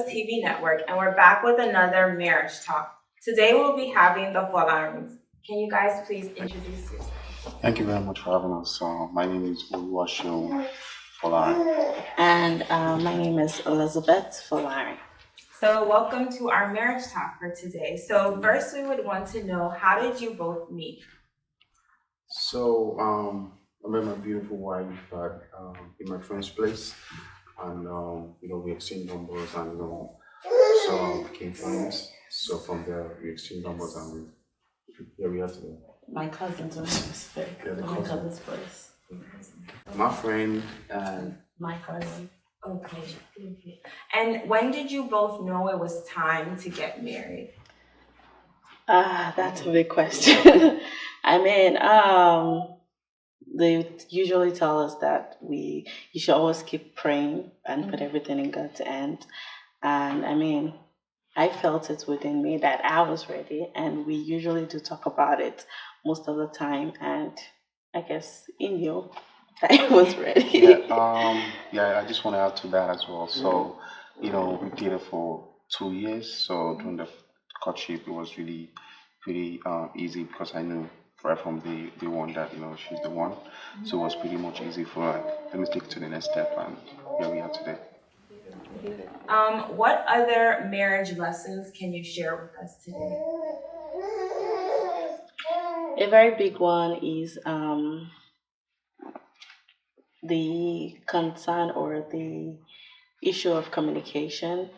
TV network, and we're back with another marriage talk. Today we'll be having the Folarins. Can you guys please introduce yourselves? Thank you very much for having us. My name is Oluwaseun Folarin. And my name is Elizabeth Folarin. So welcome to our marriage talk for today. So first we would want to know, how did you both meet? So I met my beautiful wife in my friend's place, and we exchanged numbers, and so became friends. So from there we exchanged numbers, and here we are today. My cousins are specific. Yeah, the My cousin. cousin's place. My friend and My cousin. Okay. And when did you both know it was time to get married? That's a big question. I mean, they usually tell us that you should always keep praying and put everything in God's hand. And I mean, I felt it within me that I was ready, and we usually do talk about it most of the time. And I guess he knew that I was ready. I just want to add to that as well. So, we dated for 2 years. So during the courtship, it was really pretty easy because I knew right from the one that she's the one. So it was pretty much easy for her. Let me take it to the next step, and here we are today. What other marriage lessons can you share with us today? A very big one is the concern or the issue of communication.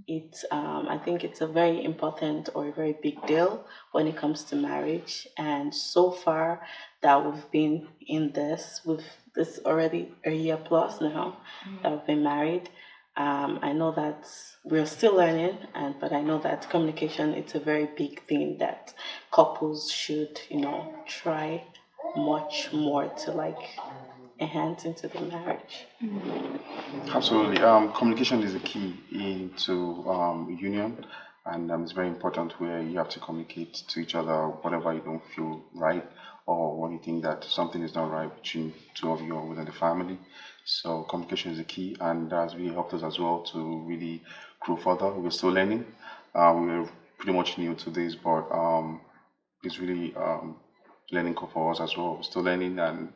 It's I think it's a very important or a very big deal when it comes to marriage. And so far that we've been in this already a year plus now that we've been married. I know that we're still learning, but I know that communication it's a very big thing that couples should try much more to enhance into the marriage. Absolutely. Communication is the key into union, and it's very important where you have to communicate to each other whatever you don't feel right or when you think that something is not right between two of you or within the family. So communication is the key, and that's really helped us as well to really grow further. We're still learning. We're pretty much new to this, but it's really learning curve for us as well. We're still learning, and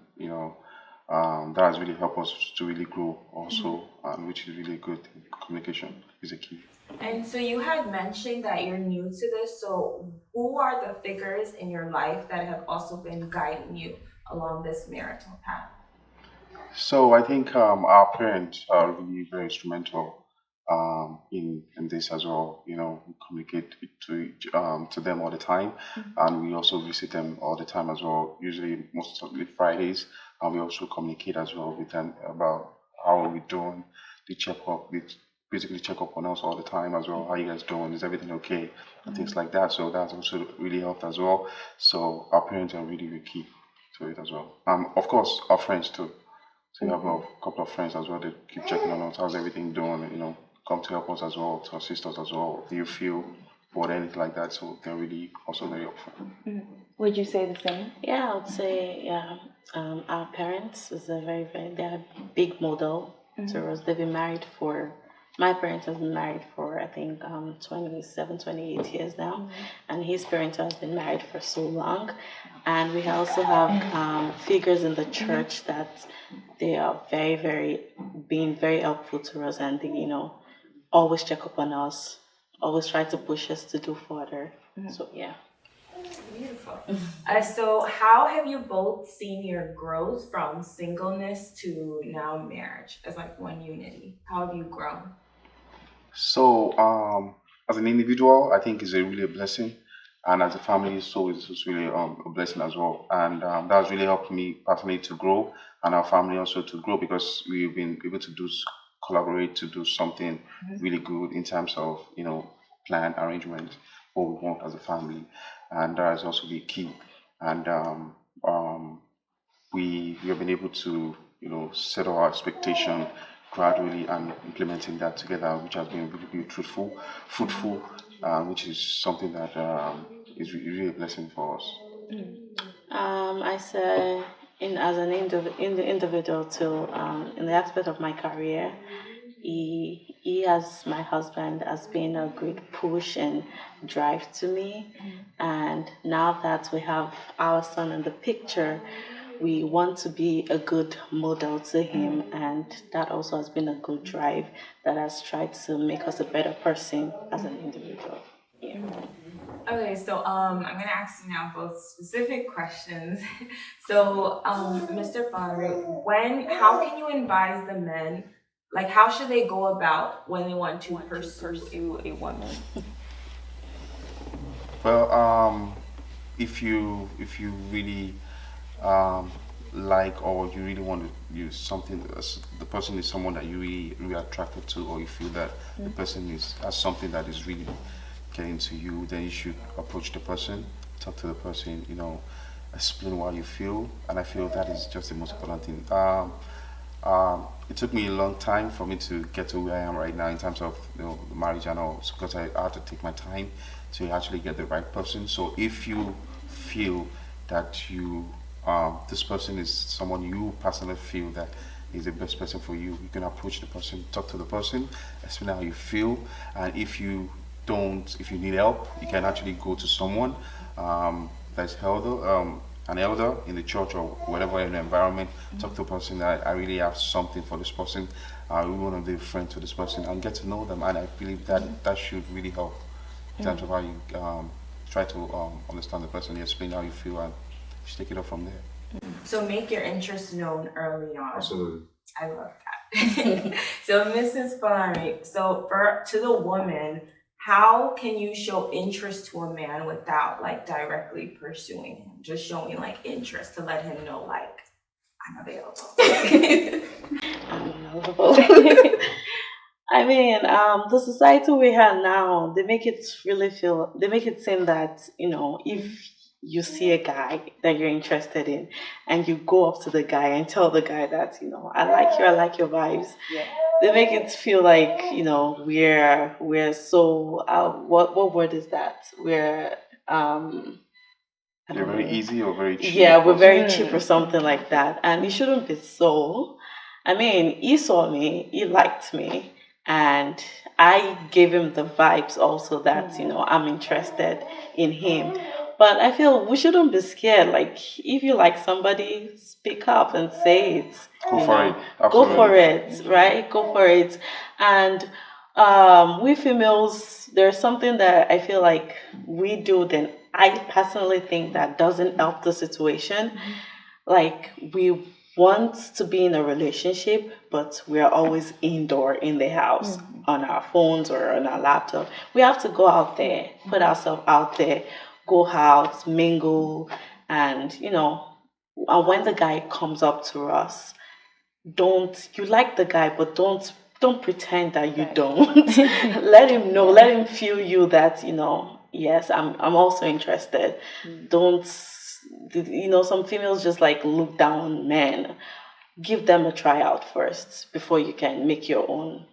that has really helped us to really grow also, which is really good. Communication is a key. And so you had mentioned that you're new to this. So who are the figures in your life that have also been guiding you along this marital path? So I think our parents are really very instrumental in this as well. We communicate to them all the time, and we also visit them all the time as well. Usually, most of the Fridays, and we also communicate as well with them about how are we doing. They check up, they basically check up on us all the time as well. How you guys doing? Is everything okay? And things like that. So that's also really helped as well. So our parents are really, really key to it as well. Of course, our friends too. So you have a couple of friends as well that keep checking on us. How's everything doing? Come to help us as well, to assist us as well. Do you feel bored, anything like that? So they're really also very helpful. Would you say the same? Yeah, I would say our parents is they're a big model to us. They've been married my parents have been married for I think 27, 28 years now, and his parents have been married for so long. And we also have figures in the church that they are being very helpful to us, and they always check up on us, always try to push us to do further. So yeah. Beautiful. So how have you both seen your growth from singleness to now marriage as one unity? How have you grown? So as an individual, I think it's really a blessing, and as a family, so it's really a blessing as well. And that's really helped me personally to grow, and our family also to grow because we've been able to collaborate to do something really good in terms of plan arrangement what we want as a family, and that is also the key. And we have been able to set our expectation gradually and implementing that together, which has been really, really fruitful, which is something that is really a blessing for us. I say in the individual too, in the aspect of my career, He as my husband has been a great push and drive to me. And now that we have our son in the picture, we want to be a good model to him, and that also has been a good drive that has tried to make us a better person as an individual. Yeah. Okay, so I'm gonna ask you now both specific questions. So, Mr. Folarin, how can you advise the men, like how should they go about when they want to pursue a woman? Well, if you really um, like, or you really want to use something, the person is someone that you really attracted to, or you feel that the person has something that is really getting to you, then you should approach the person, talk to the person, explain what you feel, and I feel that is just the most important thing. It took me a long time for me to get to where I am right now in terms of marriage and all, because I had to take my time to actually get the right person. So if you feel that this person is someone you personally feel that is the best person for you, you can approach the person, talk to the person, explain how you feel, and if you need help, you can actually go to someone that's an elder in the church or whatever in the environment. Talk to a person that I really have something for this person. I really want to be a friend to this person and get to know them. And I believe that should really help in terms of how you try to understand the person, you explain how you feel, and just take it up from there. So make your interest known early on. Absolutely. I love that. So, Mrs. Folarin, to the woman, how can you show interest to a man without like directly pursuing him? Just showing like interest to let him know like I'm available. I'm available. I mean, the society we have now, they make it seem that, if you see a guy that you're interested in and you go up to the guy and tell the guy that, I like your vibes. Yeah. They make it feel like, we're so, what word is that? We're, I They're don't very know. easy or very cheap. Yeah, we're very cheap or something like that. And it shouldn't be so. I mean, he saw me, he liked me, and I gave him the vibes also that, I'm interested in him. But I feel we shouldn't be scared. Like, if you like somebody, speak up and say it. Go for it. Go for Absolutely. it, right? Go for it. And we females, there's something that I feel like we do, then I personally think that doesn't help the situation. Like, we want to be in a relationship, but we're always indoor in the house on our phones or on our laptop. We have to go out there, put ourselves out there, go out, mingle, and and when the guy comes up to us, you like the guy, but don't pretend that you don't. Let him know, let him feel you that, yes, I'm also interested. Don't, some females just like look down on men. Give them a tryout first before you can make your own,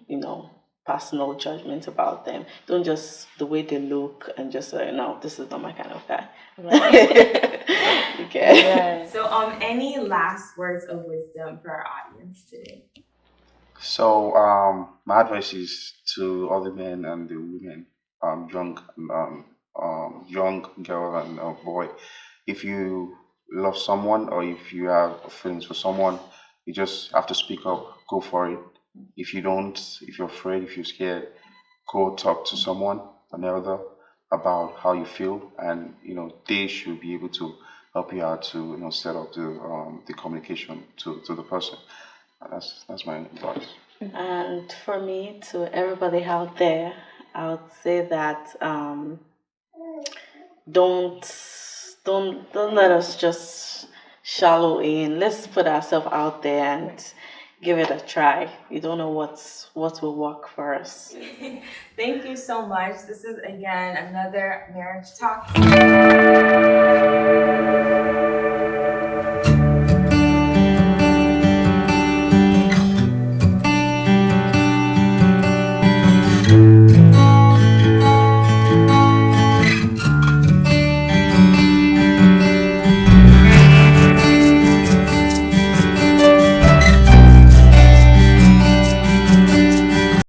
personal judgment about them. Don't just the way they look and just say, no, this is not my kind of guy. Okay. Yeah. So, any last words of wisdom for our audience today? So, my advice is to all the men and the women, young girl and boy, if you love someone or if you have feelings for someone, you just have to speak up, go for it. If you don't, if you're afraid, if you're scared, go talk to someone, an elder, about how you feel, and they should be able to help you out to set up the communication to the person. And that's my advice. And for me, to everybody out there, I would say that don't let us just shallow in. Let's put ourselves out there and give it a try. You don't know what will work for us. Thank you so much. This is again another Marriage Talk.